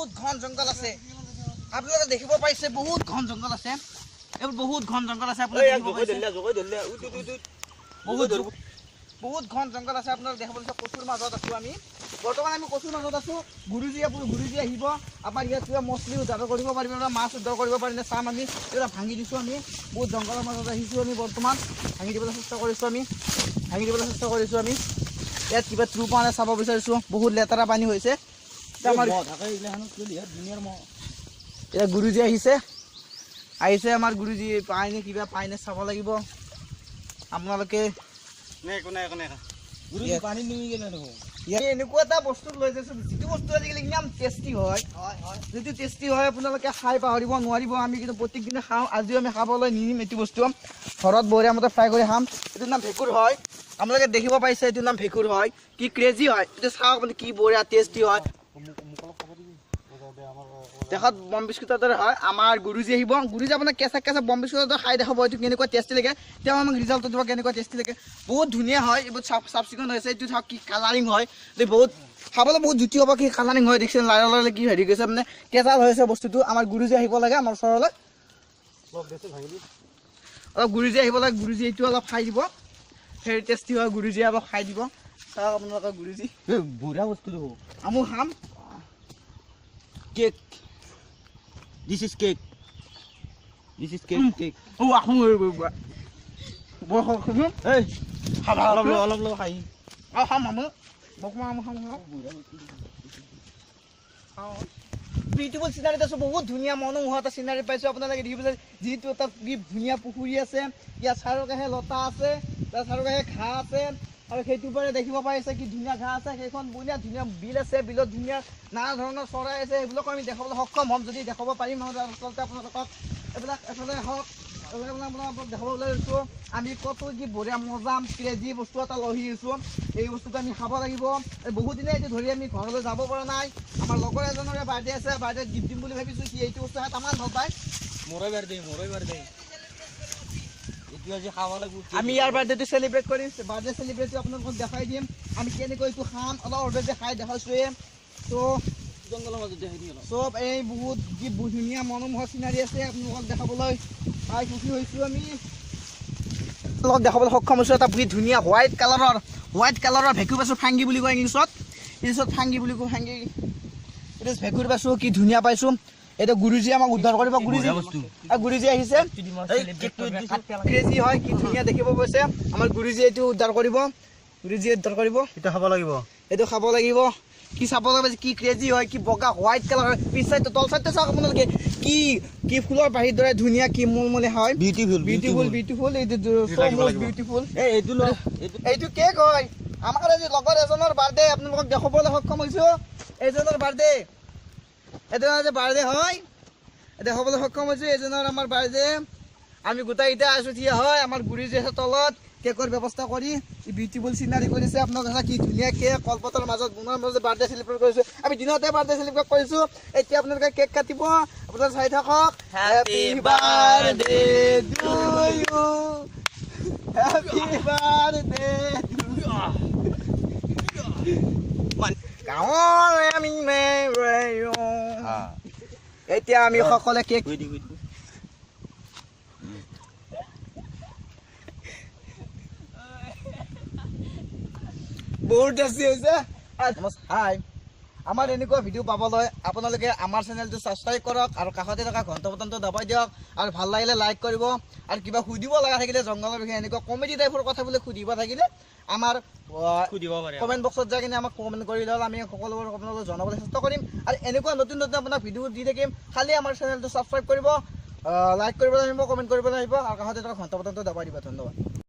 বহুত ঘন জংগল আছে আপোনালোকে দেখিব পাইছে বহুত ঘন জংগল আছে এই বহুত ঘন জংগল আছে আপোনালোকে দেখিব পাইছে বহুত ঘন জংগল আছে আপোনালোকে দেখিব পাইছে কচুৰ মাজত আছো আমি বৰ্তমান আমি কচুৰ মাজত আছো গুৰুজি আহিব আমাৰ ইয়াত কিবা মছলি উদ্ধাৰ কৰিব পাৰিব না মাছ উদ্ধাৰ কৰিব পাৰিলে চাম আমি এটা ভাঙি দিছো আমি বহুত জংগলৰ মাজত আহিছো আমি বৰ্তমান ভাঙি দিবলৈ চেষ্টা কৰিছো আমি ইয়াত কিবা ট্ৰুপ মানে চাব বিচাৰিছো বহুত লেতেৰা পানী হৈছে আমাৰ এতিয়া গুৰুজি আহিছে আমাৰ গুৰুজি পাইনে কিবা পাইনে চাব লাগিব আপোনালোকে পানী নিমি গেলে এনেকুৱা এটা বস্তু লৈ যাইছো যিটো বস্তু আজিকালি ইমান টেষ্টি হয় যিটো টেষ্টি হয় আপোনালোকে খাই পাহৰিব নোৱাৰিব আমি কিন্তু প্ৰত্যেক দিনে খাওঁ আজিও আমি খাবলৈ নিম এইটো বস্তু ঘৰত বঢ়িয়া মতে ফ্ৰাই কৰি খাম এইটোৰ নাম ভেঁকুৰ হয় আপোনালোকে দেখিব পাইছে এইটোৰ নাম ভেঁকুৰ হয় কি ক্ৰেজি হয় এইটো চাওক মানে কি বঢ়িয়া টেষ্টি হয় দেখাত বম বিস্কুটৰ দৰে হয় আমাৰ গুৰুজি আহিব গুৰুজি আপোনাৰ কেঁচা বম বিস্কুটৰ দৰে খাই দেখাব এইটো কেনেকুৱা টেষ্টি লাগে তেওঁ আমাক ৰিজাল্টটো দিব কেনেকুৱা টেষ্টি লাগে বহুত ধুনীয়া হয় এইবোৰ চাফ চিকুণ হৈছে এইটো চাওক কি কালাৰিং হয় বহুত খাবলৈ বহুত জুতি হ'ব কি কালাৰিং হয় দেখিছে লাৰে কি হেৰি গৈছে মানে কেঁচা হৈছে বস্তুটো আমাৰ গুৰুজি আহিব লাগে আমাৰ ওচৰলৈ অলপ গুৰুজি আহিব লাগে গুৰুজি এইটো অলপ খাই দিব সেই টেষ্টি হয় গুৰুজি অলপ খাই দিব চাওক আপোনালোকৰ গুৰুজি বুঢ়া বস্তুটো আমি খাম cake. This is cake. Oh, aku nggak bohong kamu. Hey, halam hai. Oh, hamu. Bagaimana hamu? Beautiful scenery itu বহুত ধুনীয়া মনোমোহা এটা scenery পাইছো আপোনালোকে দেখিব পাৰে যিটো এটা ধুনীয়া পুখুৰী আছে ইয়াত চাৰিওকাষে লতা আছে তাৰ চাৰিওকাষে ঘাঁহ আছে আৰু সেইটো পাৰে দেখিব পাইছে কি ধুনীয়া ঘাঁহ আছে সেইখন ধুনীয়া বিল আছে বিলত ধুনীয়া নানা ধৰণৰ চৰাই আছে এইবিলাক আমি দেখাবলৈ সক্ষম হ'ম যদি দেখাব পাৰিম নহ'লে আচলতে আপোনালোকক এইবিলাক এফালে হওক আপোনালোকক দেখাবলৈ লৈছোঁ আমি কত কি বঢ়িয়া মজা ক্ৰেজি বস্তু এটা লৈ আহিছোঁ এই বস্তুটো আমি খাব লাগিব বহুত দিনে এইটো ধৰি আমি ঘৰলৈ যাব পৰা নাই আমাৰ লগৰ এজনৰে বাৰ্থডে আছে বাৰ্থডে গিফ্ট দিম বুলি ভাবিছোঁ কি এইটো বস্তু তামান ভাল পায় মোৰে বাৰ্থডে আমি ইয়াৰ বাৰ্থডেটো চেলিব্ৰেট কৰিম বাৰ্থডে চেলিব্ৰেটটো আপোনালোকক দেখাই দিম আমি কেনেকৈ এইটো খাম অলপ অলৰেডি খাই দেখাইছোৱে তো জংগলৰ মাজত দেখাই দিম চব এই বহুত যি ধুনীয়া মনোমোহা চিনাৰী আছে আপোনালোকক দেখাবলৈ পাই খুশি হৈছোঁ আমি আপোনালোকক দেখাবলৈ সক্ষম হৈছোঁ এটা বহুত ধুনীয়া হোৱাইট কালাৰৰ ভেঁকুৰ পাইছোঁ ফাংগি বুলি কয় ইংলিছত ফাংগি বুলি কয় ফাংগি এইটো ভেঁকুৰ পাইছোঁ কি ধুনীয়া পাইছোঁ এইটো গুৰুজি আমাক উদ্ধাৰ কৰিব গুৰুজি আহিছে ক্ৰেজি হয় কি ধুনীয়া দেখিব পাইছে আমাৰ গুৰুজি এইটো উদ্ধাৰ কৰিব এটা খাব লাগিব এইটো খাব লাগিব কি চাব লাগে কি ক্ৰেজি হয় কি বগা হোৱাইট কালাৰ পিছ চাইডটো তল চাইডটো চাওক আপোনালোকে কি ফুলৰ বাহিৰ দৰে ধুনীয়া কি মলমলে হয় বিউটিফুল বিউটিফুল এইটো কেক হয় আমাৰ আজি লগৰ এজনৰ বাৰ্থডে আপোনালোকক দেখাবলৈ সক্ষম হৈছোঁ এজনৰ বাৰ্থডে এজনৰ যে বাৰ্থডে হয় দেখাবলৈ সক্ষম হৈছোঁ এজনৰ আমাৰ বাৰ্থডে আমি গোটেইকেইটা আছোঁ থিয় হয় আমাৰ গুৰুজি আছে তলত কেকৰ ব্যৱস্থা কৰি বিউটিফুল চিনাৰী কৰিছে আপোনালোকে কি ধুনীয়া কেক কলপাতৰ মাজত বনোৱাৰ মাজত বাৰ্থডে চেলিব্ৰেট কৰিছোঁ আমি দিনতে বাৰ্থডে চেলিব্ৰেট কৰিছোঁ এতিয়া আপোনালোকে কেক কাটিব আপোনালোকে চাই থাকক happy birthday to you happy birthday গাঁৱৰ আমি এতিয়া আমি সকলোৱে কেক বহুত টেষ্টি হৈছে হাই আমাৰ এনেকুৱা ভিডিঅ' পাবলৈ আপোনালোকে আমাৰ চেনেলটো ছাবস্ক্ৰাইব কৰক আৰু কাষতে থকা ঘণ্টা বটনটো দবাই দিয়ক আৰু ভাল লাগিলে লাইক কৰিব আৰু কিবা সুধিব লগা থাকিলে জংঘলৰ বিষয়ে এনেকুৱা কমেডি টাইপৰ কথা বোলে সুধিব থাকিলে আমাৰ কমেণ্ট বক্সত যাই কিনে আমাক কমেণ্ট কৰি ল'লে আমি সকলোবোৰ আপোনালোকক জনাবলৈ চেষ্টা কৰিম আৰু এনেকুৱা নতুন আপোনাক ভিডিঅ' দি থাকিম খালি আমাৰ চেনেলটো ছাবস্ক্ৰাইব কৰিব লাইক কৰিব লাগিব কমেণ্ট কৰিব লাগিব আৰু কাষতে থকা ঘণ্টা বটনটো দবাই দিব ধন্যবাদ।